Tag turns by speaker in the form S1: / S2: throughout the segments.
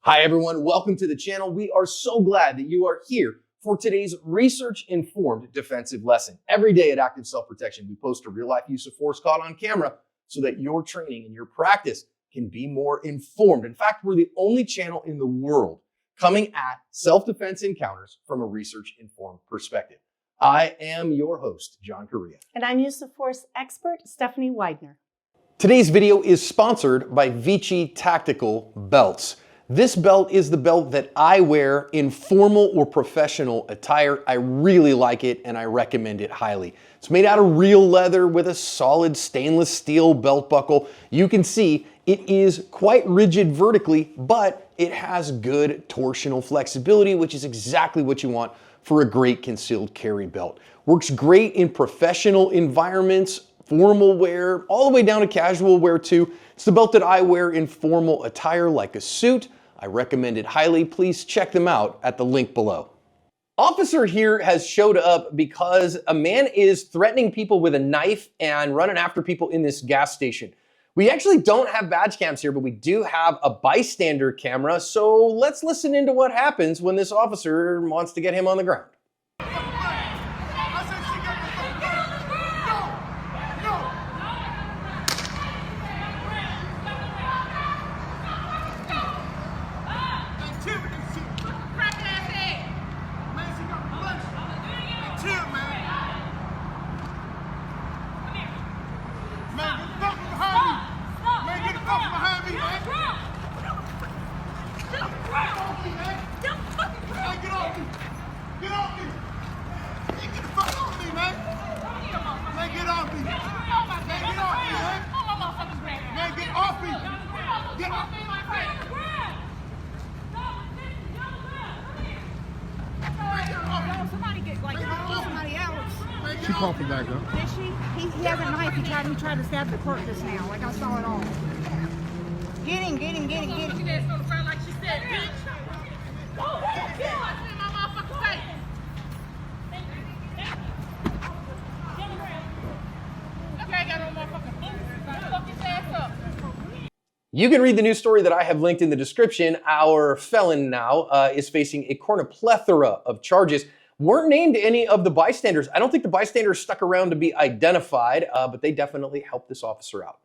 S1: Hi everyone, welcome to the channel. We are so glad that you are here for today's research-informed defensive lesson. Every day at Active Self-Protection, we post a real-life use of force caught on camera so that your training and your practice can be more informed. In fact, we're the only channel in the world coming at self-defense encounters from a research-informed perspective. I am your host, John Correa.
S2: And I'm use of force expert, Stephanie Widener.
S1: Today's video is sponsored by Vici Tactical Belts. This belt is the belt that I wear in formal or professional attire. I really like it and I recommend it highly. It's made out of real leather with a solid stainless steel belt buckle. You can see it is quite rigid vertically, but it has good torsional flexibility, which is exactly what you want for a great concealed carry belt. Works great in professional environments, formal wear, all the way down to casual wear too. It's the belt that I wear in formal attire like a suit. I recommend it highly. Please check them out at the link below. Officer here has showed up because a man is threatening people with a knife and running after people in this gas station. We actually don't have badge cams here, but we do have a bystander camera. So let's listen into what happens when this officer wants to get him on the ground.
S3: She called for backup.
S4: Did she? He has a knife. He tried to stab the clerk just now. Like I saw it all. Get him.
S5: She danced on the ground like she said, bitch. Go, get in my motherfucking face. Okay, I got no motherfucking boots. Fuck his ass up.
S1: You can read the news story that I have linked in the description. Our felon now is facing a plethora of charges. Weren't named any of the bystanders. I don't think the bystanders stuck around to be identified, but they definitely helped this officer out.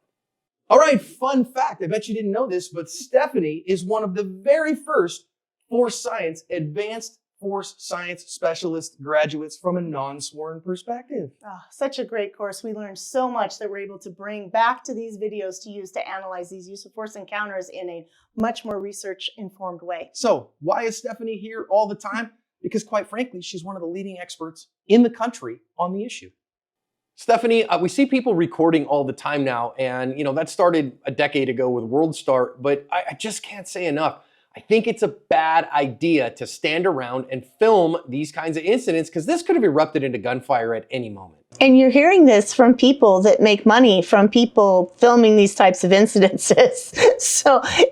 S1: All right, fun fact. I bet you didn't know this, but Stephanie is one of the very first Force Science Advanced Force Science Specialist graduates from a non-sworn perspective.
S2: Oh, such a great course. We learned so much that we're able to bring back to these videos to use to analyze these use of force encounters in a much more research-informed way.
S1: So why is Stephanie here all the time? Because quite frankly, she's one of the leading experts in the country on the issue. Stephanie, we see people recording all the time now, and that started a decade ago with WorldStar, but I just can't say enough. I think it's a bad idea to stand around and film these kinds of incidents because this could have erupted into gunfire at any moment.
S2: And you're hearing this from people that make money from people filming these types of incidences.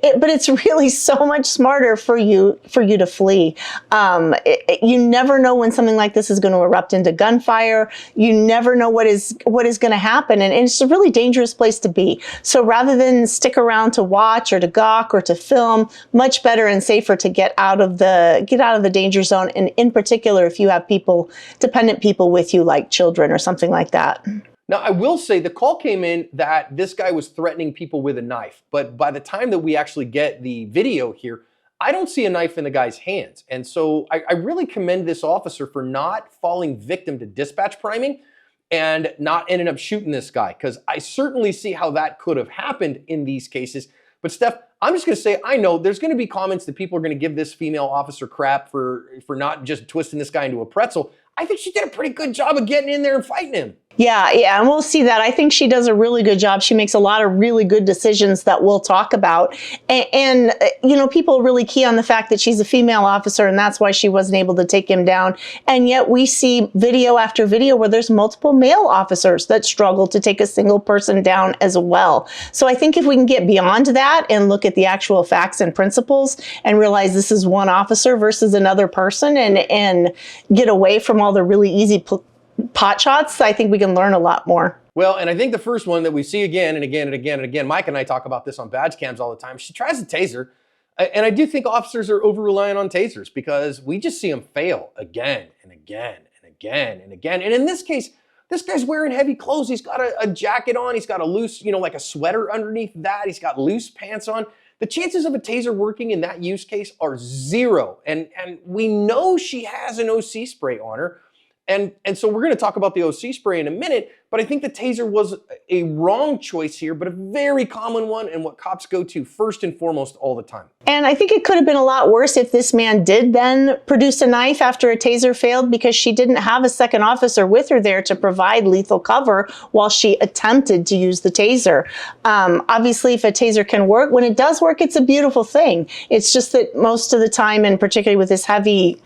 S2: But it's really so much smarter for you to flee. You never know when something like this is going to erupt into gunfire. You never know what is going to happen, and it's a really dangerous place to be. So rather than stick around to watch or to gawk or to film, much better and safer to get out of the danger zone. And in particular, if you have dependent people with you, like children or something like that.
S1: Now, I will say the call came in that this guy was threatening people with a knife, but by the time that we actually get the video here, I don't see a knife in the guy's hands. And so I really commend this officer for not falling victim to dispatch priming and not ending up shooting this guy, because I certainly see how that could have happened in these cases. But Steph, I'm just going to say, I know there's going to be comments that people are going to give this female officer crap for not just twisting this guy into a pretzel. I think she did a pretty good job of getting in there and fighting him.
S2: Yeah, and we'll see that. I think she does a really good job. She makes a lot of really good decisions that we'll talk about. And people really key on the fact that she's a female officer, and that's why she wasn't able to take him down. And yet we see video after video where there's multiple male officers that struggle to take a single person down as well. So I think if we can get beyond that and look at the actual facts and principles and realize this is one officer versus another person and get away from all the really easy pot shots, I think we can learn a lot more.
S1: Well, and I think the first one that we see again and again and again and again, Mike and I talk about this on badge cams all the time. She tries to taser. And I do think officers are over-reliant on tasers because we just see them fail again and again and again and again. And in this case, this guy's wearing heavy clothes. He's got a jacket on. He's got a loose, like a sweater underneath that. He's got loose pants on. The chances of a taser working in that use case are zero. And we know she has an OC spray on her. And so we're going to talk about the OC spray in a minute, but I think the taser was a wrong choice here, but a very common one and what cops go to first and foremost all the time.
S2: And I think it could have been a lot worse if this man did then produce a knife after a taser failed, because she didn't have a second officer with her there to provide lethal cover while she attempted to use the taser. Obviously, if a taser can work, when it does work, it's a beautiful thing. It's just that most of the time, and particularly with this heavy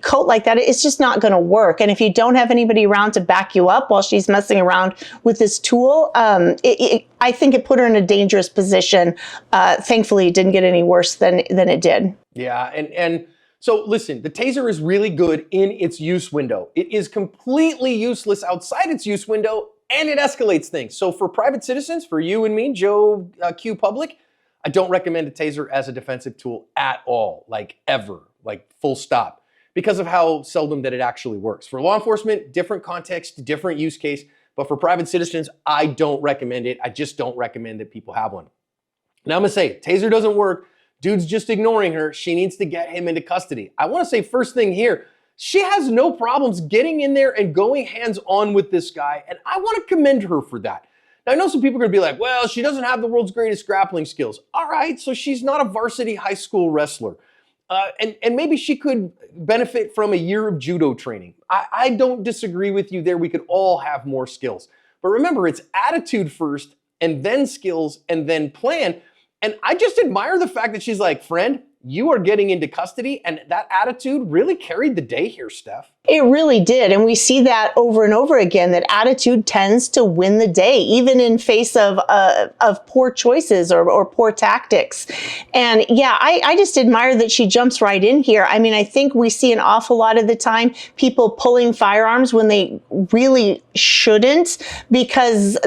S2: coat like that, it's just not going to work. And if you don't have anybody around to back you up while she's messing around with this tool, I think it put her in a dangerous position. Thankfully, it didn't get any worse than it did.
S1: Yeah, and so listen, the taser is really good in its use window. It is completely useless outside its use window, and it escalates things. So for private citizens, for you and me, Joe Q Public, I don't recommend a taser as a defensive tool at all, like ever, like full stop, because of how seldom that it actually works. For law enforcement, different context, different use case, but for private citizens, I don't recommend it. I just don't recommend that people have one. Now I'm gonna say, taser doesn't work, dude's just ignoring her, she needs to get him into custody. I wanna say first thing here, she has no problems getting in there and going hands-on with this guy, and I wanna commend her for that. Now I know some people are gonna be like, well, she doesn't have the world's greatest grappling skills. All right, so she's not a varsity high school wrestler. And maybe she could benefit from a year of judo training. I don't disagree with you there. We could all have more skills. But remember, it's attitude first, and then skills, and then plan. And I just admire the fact that she's like, friend, you are getting into custody, and that attitude really carried the day here, Steph.
S2: It really did. And we see that over and over again, that attitude tends to win the day, even in face of poor choices or poor tactics. And yeah, I just admire that she jumps right in here. I mean, I think we see an awful lot of the time people pulling firearms when they really shouldn't, because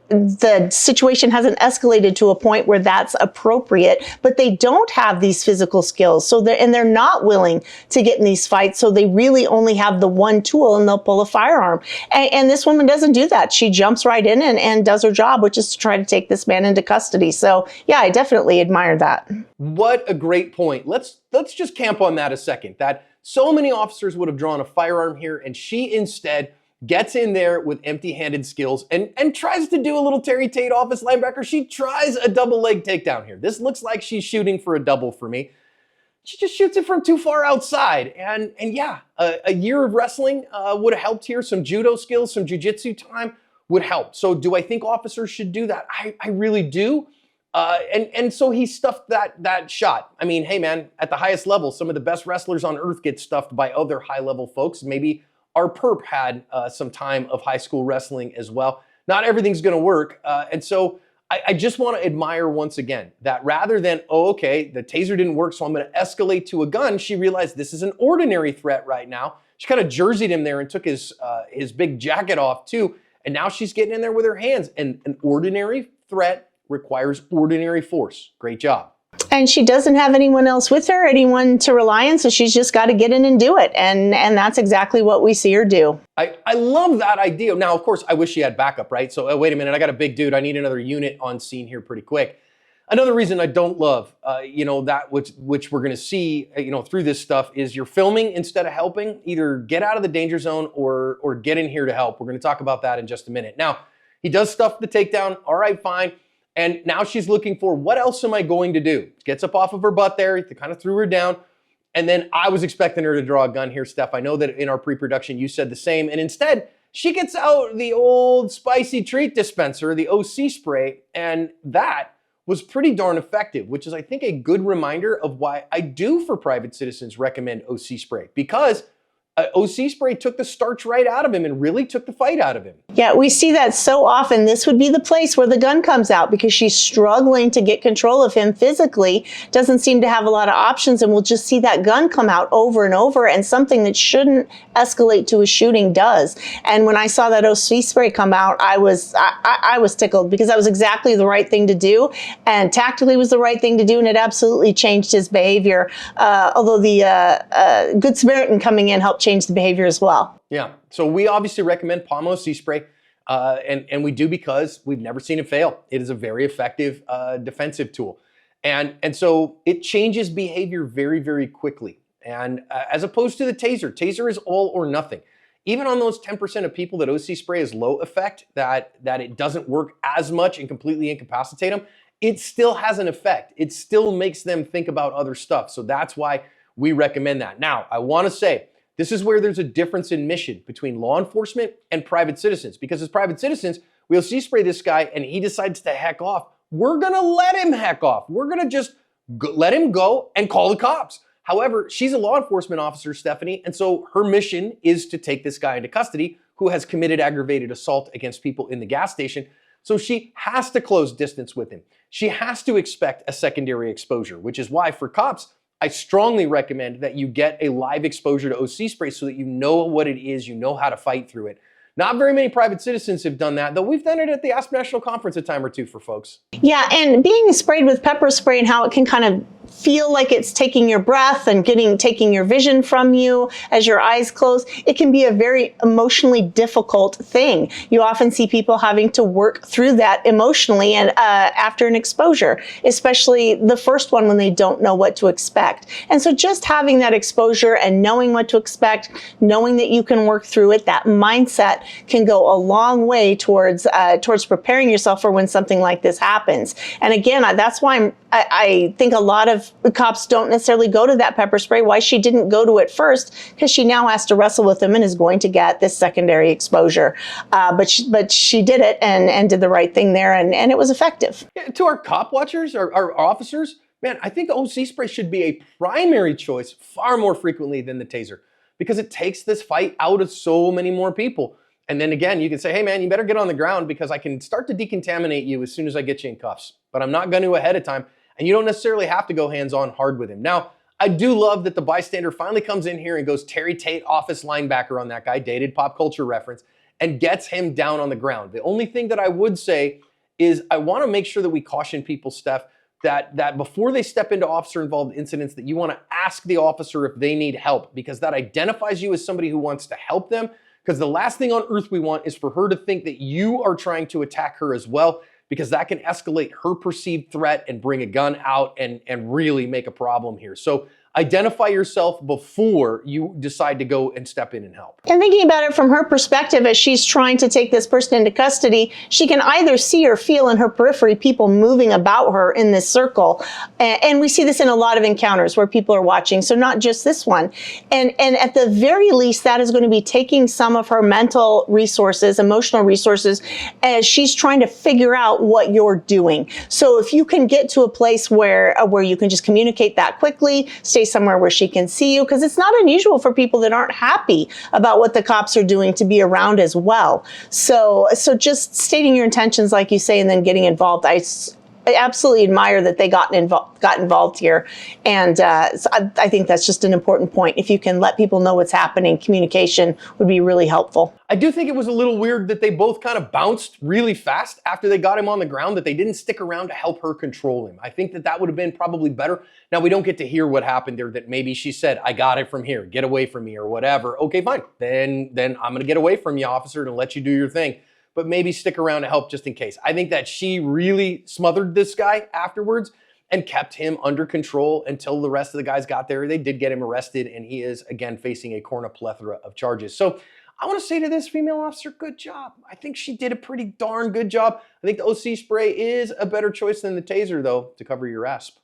S2: the situation hasn't escalated to a point where that's appropriate, but they don't have these physical skills. So they're not willing to get in these fights. So they really only have the one tool, and they'll pull a firearm. And this woman doesn't do that. She jumps right in and does her job, which is to try to take this man into custody. So yeah, I definitely admire that.
S1: What a great point. Let's just camp on that a second, that so many officers would have drawn a firearm here, and she instead gets in there with empty-handed skills and tries to do a little Terry Tate office linebacker. She tries a double leg takedown here. This looks like she's shooting for a double for me. She just shoots it from too far outside. And yeah, a year of wrestling would have helped here. Some judo skills, some jiu-jitsu time would help. So do I think officers should do that? I really do. And so he stuffed that shot. I mean, hey man, at the highest level, some of the best wrestlers on earth get stuffed by other high-level folks. Maybe our perp had some time of high school wrestling as well. Not everything's gonna work. And so I just wanna admire once again that rather than, oh, okay, the taser didn't work, so I'm gonna escalate to a gun, she realized this is an ordinary threat right now. She kind of jerseyed him there and took his big jacket off too. And now she's getting in there with her hands. And an ordinary threat requires ordinary force. Great job.
S2: And she doesn't have anyone else with her, anyone to rely on, so she's just got to get in and do it. And that's exactly what we see her do.
S1: I love that idea. Now, of course, I wish she had backup, right? So wait a minute, I got a big dude. I need another unit on scene here pretty quick. Another reason I don't love, that which we're going to see, through this stuff is you're filming instead of helping. Either get out of the danger zone or get in here to help. We're going to talk about that in just a minute. Now, he does stuff the takedown. All right, fine. And now she's looking for, what else am I going to do? Gets up off of her butt there, they kind of threw her down. And then I was expecting her to draw a gun here, Steph. I know that in our pre-production you said the same. And instead, she gets out the old spicy treat dispenser, the OC spray, and that was pretty darn effective, which is, I think, a good reminder of why I do, for private citizens, recommend OC spray. Because OC spray took the starch right out of him and really took the fight out of him.
S2: Yeah, we see that so often. This would be the place where the gun comes out because she's struggling to get control of him physically, doesn't seem to have a lot of options, and we'll just see that gun come out over and over, and something that shouldn't escalate to a shooting does. And when I saw that OC spray come out, I was tickled because that was exactly the right thing to do, and tactically was the right thing to do, and it absolutely changed his behavior. Although the Good Samaritan coming in helped change the behavior as well.
S1: Yeah, so we obviously recommend Palm OC spray, and we do because we've never seen it fail. It is a very effective defensive tool. And so it changes behavior very, very quickly. And as opposed to the taser, taser is all or nothing. Even on those 10% of people that OC spray is low effect, that it doesn't work as much and completely incapacitate them, it still has an effect. It still makes them think about other stuff. So that's why we recommend that. Now, I want to say, this is where there's a difference in mission between law enforcement and private citizens. Because as private citizens, we'll OC spray this guy and he decides to heck off. We're going to let him heck off. We're going to just let him go and call the cops. However, she's a law enforcement officer, Stephanie, and so her mission is to take this guy into custody who has committed aggravated assault against people in the gas station. So she has to close distance with him. She has to expect a secondary exposure, which is why for cops, I strongly recommend that you get a live exposure to OC spray so that you know what it is, you know how to fight through it. Not very many private citizens have done that, though we've done it at the Aspen National Conference a time or two for folks.
S2: Yeah, and being sprayed with pepper spray and how it can kind of feel like it's taking your breath and taking your vision from you as your eyes close, it can be a very emotionally difficult thing. You often see people having to work through that emotionally and after an exposure, especially the first one when they don't know what to expect. And so just having that exposure and knowing what to expect, knowing that you can work through it, that mindset can go a long way towards preparing yourself for when something like this happens. And again, that's why I think a lot of cops don't necessarily go to that pepper spray. Why she didn't go to it first, because she now has to wrestle with him and is going to get this secondary exposure. But she did it and did the right thing there, and it was effective.
S1: Yeah, to our cop watchers, our officers, man, I think the OC spray should be a primary choice far more frequently than the taser, because it takes this fight out of so many more people. And then again, you can say, hey man, you better get on the ground because I can start to decontaminate you as soon as I get you in cuffs, but I'm not going to ahead of time. And you don't necessarily have to go hands-on hard with him. Now, I do love that the bystander finally comes in here and goes Terry Tate office linebacker on that guy, dated pop culture reference, and gets him down on the ground. The only thing that I would say is I want to make sure that we caution people, Steph, that before they step into officer-involved incidents, that you want to ask the officer if they need help, because that identifies you as somebody who wants to help them. Because the last thing on earth we want is for her to think that you are trying to attack her as well, because that can escalate her perceived threat and bring a gun out and really make a problem here. So identify yourself before you decide to go and step in and help.
S2: And thinking about it from her perspective, as she's trying to take this person into custody, she can either see or feel in her periphery people moving about her in this circle. And we see this in a lot of encounters where people are watching, so not just this one. And at the very least, that is going to be taking some of her mental resources, emotional resources, as she's trying to figure out what you're doing. So if you can get to a place where you can just communicate that quickly, stay somewhere where she can see you, because it's not unusual for people that aren't happy about what the cops are doing to be around as well. So just stating your intentions, like you say, and then getting involved. I absolutely admire that they got involved here. And so I think that's just an important point. If you can let people know what's happening, communication would be really helpful.
S1: I do think it was a little weird that they both kind of bounced really fast after they got him on the ground, that they didn't stick around to help her control him. I think that would have been probably better. Now, we don't get to hear what happened there, that maybe she said, I got it from here, get away from me or whatever. Okay, fine. Then I'm going to get away from you, officer, and let you do your thing. But maybe stick around to help just in case. I think that she really smothered this guy afterwards and kept him under control until the rest of the guys got there. They did get him arrested, and he is, again, facing a plethora of charges. So I want to say to this female officer, good job. I think she did a pretty darn good job. I think the OC spray is a better choice than the taser, though, to cover your asp.